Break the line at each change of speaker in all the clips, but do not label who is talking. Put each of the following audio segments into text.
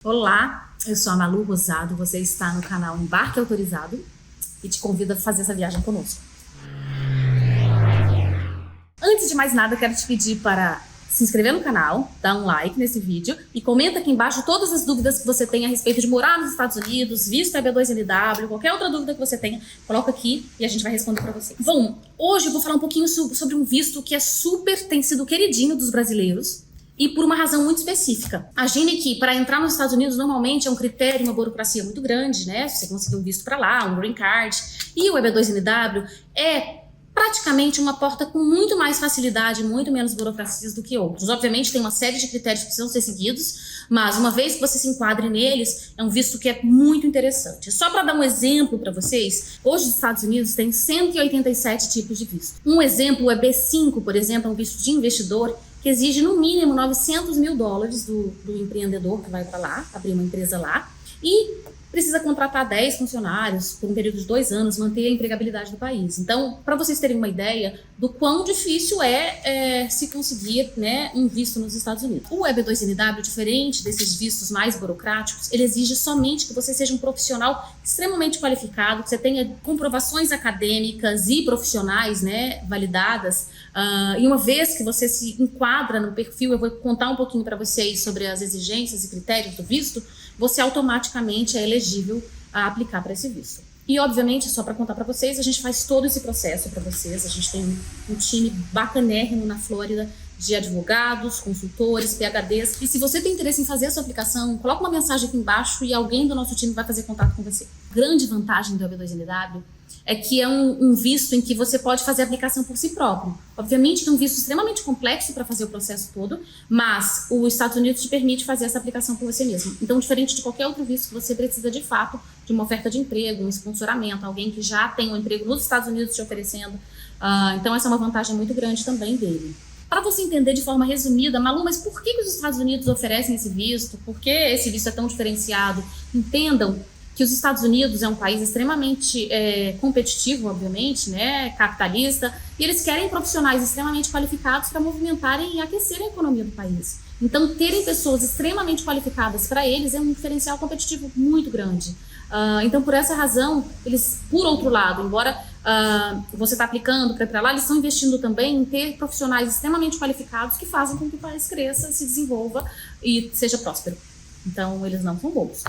Olá, eu sou a Malu Rosado, você está no canal Embarque Autorizado e te convido a fazer essa viagem conosco. Antes de mais nada, quero te pedir para se inscrever no canal, dar um like nesse vídeo e comenta aqui embaixo todas as dúvidas que você tem a respeito de morar nos Estados Unidos, visto EB2NW, qualquer outra dúvida que você tenha, coloca aqui e a gente vai responder para você. Bom, hoje eu vou falar um pouquinho sobre um visto que tem sido queridinho dos brasileiros. E por uma razão muito específica. Imagine que para entrar nos Estados Unidos normalmente é um critério, uma burocracia muito grande, né? Você conseguir um visto para lá, um green card. E o EB2NW é praticamente uma porta com muito mais facilidade, muito menos burocracias do que outros. Obviamente tem uma série de critérios que precisam ser seguidos, mas uma vez que você se enquadre neles, é um visto que é muito interessante. Só para dar um exemplo para vocês, hoje os Estados Unidos têm 187 tipos de visto. Um exemplo, o EB5, por exemplo, é um visto de investidor, que exige no mínimo $900 mil do empreendedor que vai para lá, abrir uma empresa lá, e precisa contratar 10 funcionários por um período de 2 anos, manter a empregabilidade do país. Então, para vocês terem uma ideia do quão difícil é se conseguir, né, um visto nos Estados Unidos. O EB2NW, diferente desses vistos mais burocráticos, ele exige somente que você seja um profissional extremamente qualificado, que você tenha comprovações acadêmicas e profissionais, né, validadas. E uma vez que você se enquadra no perfil, eu vou contar um pouquinho para vocês sobre as exigências e critérios do visto, você automaticamente é elegível a aplicar para esse visto. E, obviamente, só para contar para vocês, a gente faz todo esse processo para vocês. A gente tem um time bacanérrimo na Flórida de advogados, consultores, PhDs. E se você tem interesse em fazer a sua aplicação, coloca uma mensagem aqui embaixo e alguém do nosso time vai fazer contato com você. Grande vantagem do EB2NW é que é um visto em que você pode fazer a aplicação por si próprio. Obviamente que é um visto extremamente complexo para fazer o processo todo, mas os Estados Unidos te permite fazer essa aplicação por você mesmo. Então, diferente de qualquer outro visto, você precisa de fato de uma oferta de emprego, um sponsoramento, alguém que já tem um emprego nos Estados Unidos te oferecendo. Então, essa é uma vantagem muito grande também dele. Para você entender de forma resumida, Malu, mas por que os Estados Unidos oferecem esse visto? Por que esse visto é tão diferenciado? Entendam que os Estados Unidos é um país extremamente competitivo, obviamente, né, capitalista, e eles querem profissionais extremamente qualificados para movimentarem e aquecerem a economia do país. Então, terem pessoas extremamente qualificadas para eles é um diferencial competitivo muito grande. Então, por essa razão, eles, por outro lado, embora você está aplicando para ir para lá, eles estão investindo também em ter profissionais extremamente qualificados que fazem com que o país cresça, se desenvolva e seja próspero. Então, eles não são bobos.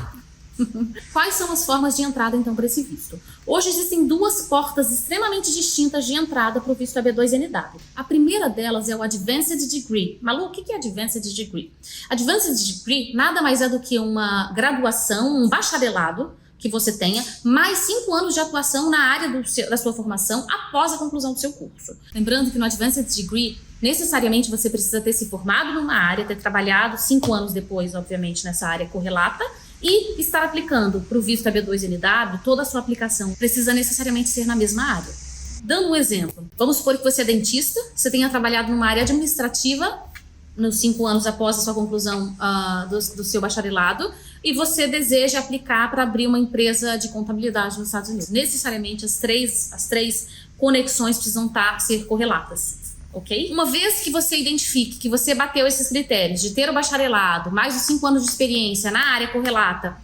Quais são as formas de entrada, então, para esse visto? Hoje existem 2 portas extremamente distintas de entrada para o visto EB2NW. A primeira delas é o Advanced Degree. Malu, o que é Advanced Degree? Advanced Degree nada mais é do que uma graduação, um bacharelado que você tenha, mais 5 anos de atuação na área da sua formação após a conclusão do seu curso. Lembrando que no Advanced Degree, necessariamente você precisa ter se formado numa área, ter trabalhado 5 anos depois, obviamente, nessa área correlata, e estar aplicando para o visto EB2NW, toda a sua aplicação precisa necessariamente ser na mesma área. Dando um exemplo, vamos supor que você é dentista, você tenha trabalhado numa área administrativa nos 5 anos após a sua conclusão do seu bacharelado, e você deseja aplicar para abrir uma empresa de contabilidade nos Estados Unidos. Necessariamente as três conexões precisam ser correlatas. Okay? Uma vez que você identifique que você bateu esses critérios de ter o bacharelado, mais os 5 anos de experiência na área correlata,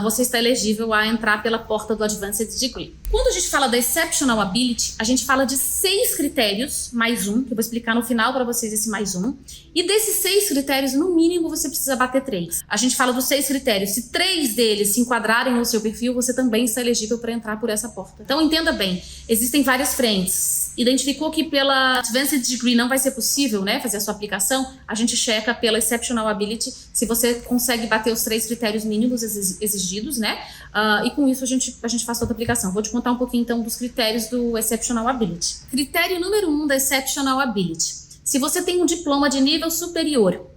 você está elegível a entrar pela porta do Advanced Degree. Quando a gente fala da Exceptional Ability, a gente fala de 6 critérios, mais um, que eu vou explicar no final para vocês esse mais um. E desses 6 critérios, no mínimo, você precisa bater 3. A gente fala dos 6 critérios. Se 3 deles se enquadrarem no seu perfil, você também está elegível para entrar por essa porta. Então, entenda bem, existem várias frentes. Identificou que pela Advanced Degree não vai ser possível, né, fazer a sua aplicação, a gente checa pela Exceptional Ability se você consegue bater os 3 critérios mínimos exigidos, né, e com isso a gente faz toda a aplicação. Vou te contar um pouquinho então dos critérios do Exceptional Ability. Critério número 1 da Exceptional Ability. Se você tem um diploma de nível superior,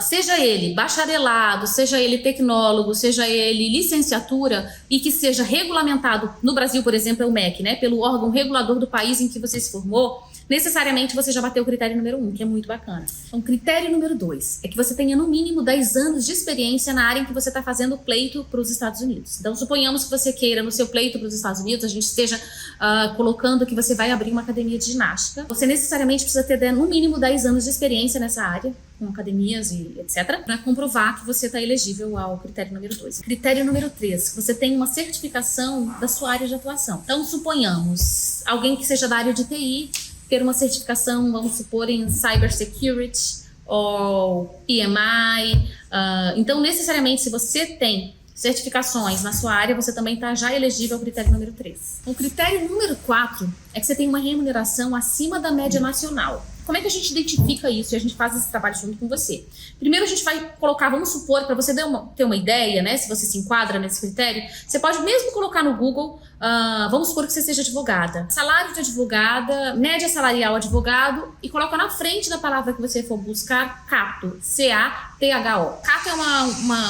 seja ele bacharelado, seja ele tecnólogo, seja ele licenciatura, e que seja regulamentado, no Brasil, por exemplo, é o MEC, né, pelo órgão regulador do país em que você se formou, necessariamente você já bateu o critério número 1, que é muito bacana. Então, critério número 2 é que você tenha no mínimo 10 anos de experiência na área em que você está fazendo o pleito para os Estados Unidos. Então, suponhamos que você queira, no seu pleito para os Estados Unidos, a gente esteja colocando que você vai abrir uma academia de ginástica. Você necessariamente precisa ter no mínimo 10 anos de experiência nessa área, com academias e etc., para comprovar que você está elegível ao critério número 2. Critério número 3, você tem uma certificação da sua área de atuação. Então, suponhamos alguém que seja da área de TI, ter uma certificação, vamos supor, em Cybersecurity ou PMI. Então, necessariamente, se você tem certificações na sua área, você também está já elegível ao critério número 3. O critério número 4 é que você tem uma remuneração acima da média nacional. Como é que a gente identifica isso e a gente faz esse trabalho junto com você? Primeiro a gente vai colocar, vamos supor, para você ter uma ideia, né, se você se enquadra nesse critério, você pode mesmo colocar no Google, vamos supor que você seja advogada. Salário de advogada, média salarial advogado, e coloca na frente da palavra que você for buscar, Catho, C-A-T-H-O. Catho é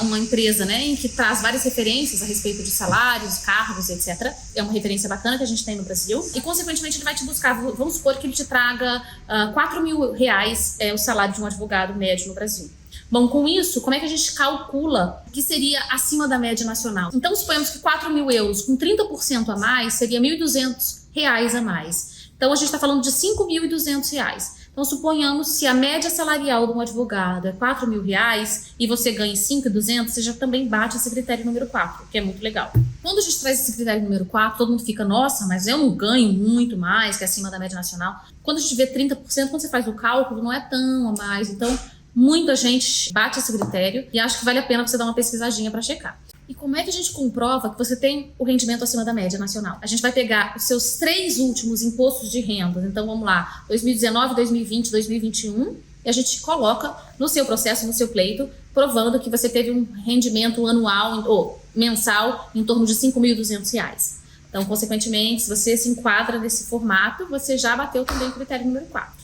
uma empresa, né, em que traz várias referências a respeito de salários, cargos, etc. É uma referência bacana que a gente tem no Brasil. E, consequentemente, ele vai te buscar, vamos supor que ele te traga R$4.000 o salário de um advogado médio no Brasil. Bom, com isso, como é que a gente calcula o que seria acima da média nacional? Então, suponhamos que 4.000 euros com 30% a mais seria R$1.200 a mais. Então, a gente está falando de R$5.200. Então, suponhamos se a média salarial de um advogado é R$4.000 e você ganha 5.200, você já também bate esse critério número 4, que é muito legal. Quando a gente traz esse critério número 4, todo mundo fica, nossa, mas eu não ganho muito mais que acima da média nacional. Quando a gente vê 30%, quando você faz o cálculo, não é tão a mais. Então, muita gente bate esse critério e acho que vale a pena você dar uma pesquisadinha para checar. E como é que a gente comprova que você tem o rendimento acima da média nacional? A gente vai pegar os seus 3 últimos impostos de renda. Então, vamos lá, 2019, 2020, 2021, e a gente coloca no seu processo, no seu pleito, provando que você teve um rendimento anual ou mensal em torno de R$5.200. Então, consequentemente, se você se enquadra nesse formato, você já bateu também o critério número 4.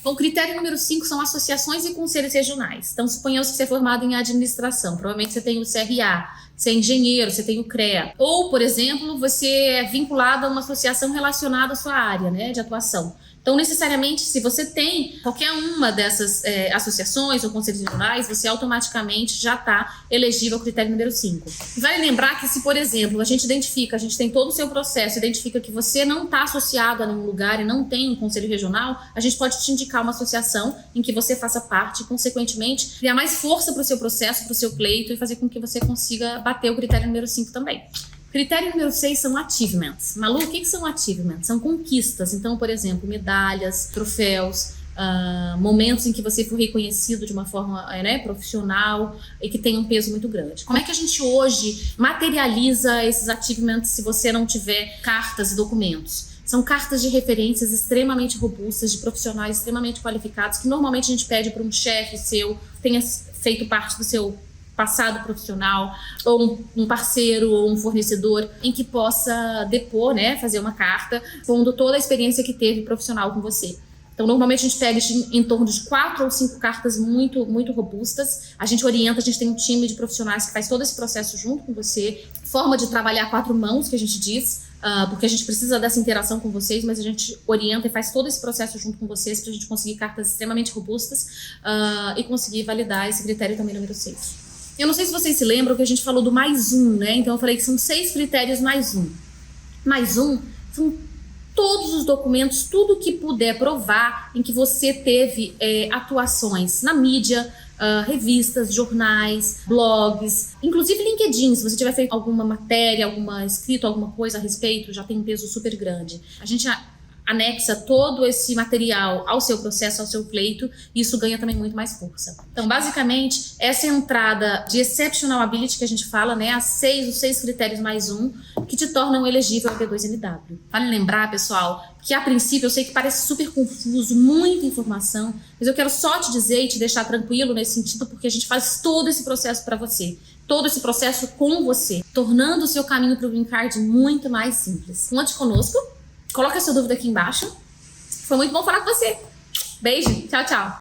Bom, o critério número 5 são associações e conselhos regionais. Então, suponhamos que você é formado em administração. Provavelmente você tem o CRA, você é engenheiro, você tem o CREA. Ou, por exemplo, você é vinculado a uma associação relacionada à sua área, né, de atuação. Então, necessariamente, se você tem qualquer uma dessas associações ou conselhos regionais, você automaticamente já está elegível ao critério número 5. Vale lembrar que se, por exemplo, a gente tem todo o seu processo, identifica que você não está associado a nenhum lugar e não tem um conselho regional, a gente pode te indicar uma associação em que você faça parte e, consequentemente, criar mais força para o seu processo, para o seu pleito e fazer com que você consiga bater o critério número 5 também. Critério número 6 são achievements. Malu, o que são achievements? São conquistas. Então, por exemplo, medalhas, troféus, momentos em que você foi reconhecido de uma forma profissional e que tem um peso muito grande. Como é que a gente hoje materializa esses achievements se você não tiver cartas e documentos? São cartas de referências extremamente robustas, de profissionais extremamente qualificados, que normalmente a gente pede para um chefe seu que tenha feito parte do seu passado profissional, ou um parceiro, ou um fornecedor, em que possa depor, né, fazer uma carta, pondo toda a experiência que teve profissional com você. Então, normalmente a gente pega em torno de 4 ou 5 cartas muito, muito robustas. A gente orienta, a gente tem um time de profissionais que faz todo esse processo junto com você. Forma de trabalhar a 4 mãos, que a gente diz, porque a gente precisa dessa interação com vocês, mas a gente orienta e faz todo esse processo junto com vocês para a gente conseguir cartas extremamente robustas e conseguir validar esse critério também número 6. Eu não sei se vocês se lembram que a gente falou do mais um, né? Então eu falei que são 6 critérios mais um. Mais um são todos os documentos, tudo que puder provar em que você teve atuações na mídia, revistas, jornais, blogs, inclusive LinkedIn. Se você tiver feito alguma matéria, escrito alguma coisa a respeito, já tem um peso super grande. A gente anexa todo esse material ao seu processo, ao seu pleito, e isso ganha também muito mais força. Então, basicamente, essa entrada de exceptional ability que a gente fala, né, os 6 critérios mais um, que te tornam elegível ao B2NW. Vale lembrar, pessoal, que a princípio eu sei que parece super confuso, muita informação, mas eu quero só te dizer e te deixar tranquilo nesse sentido, porque a gente faz todo esse processo para você. Todo esse processo com você, tornando o seu caminho para o Green Card muito mais simples. Conte conosco. Coloca a sua dúvida aqui embaixo. Foi muito bom falar com você. Beijo. Tchau, tchau.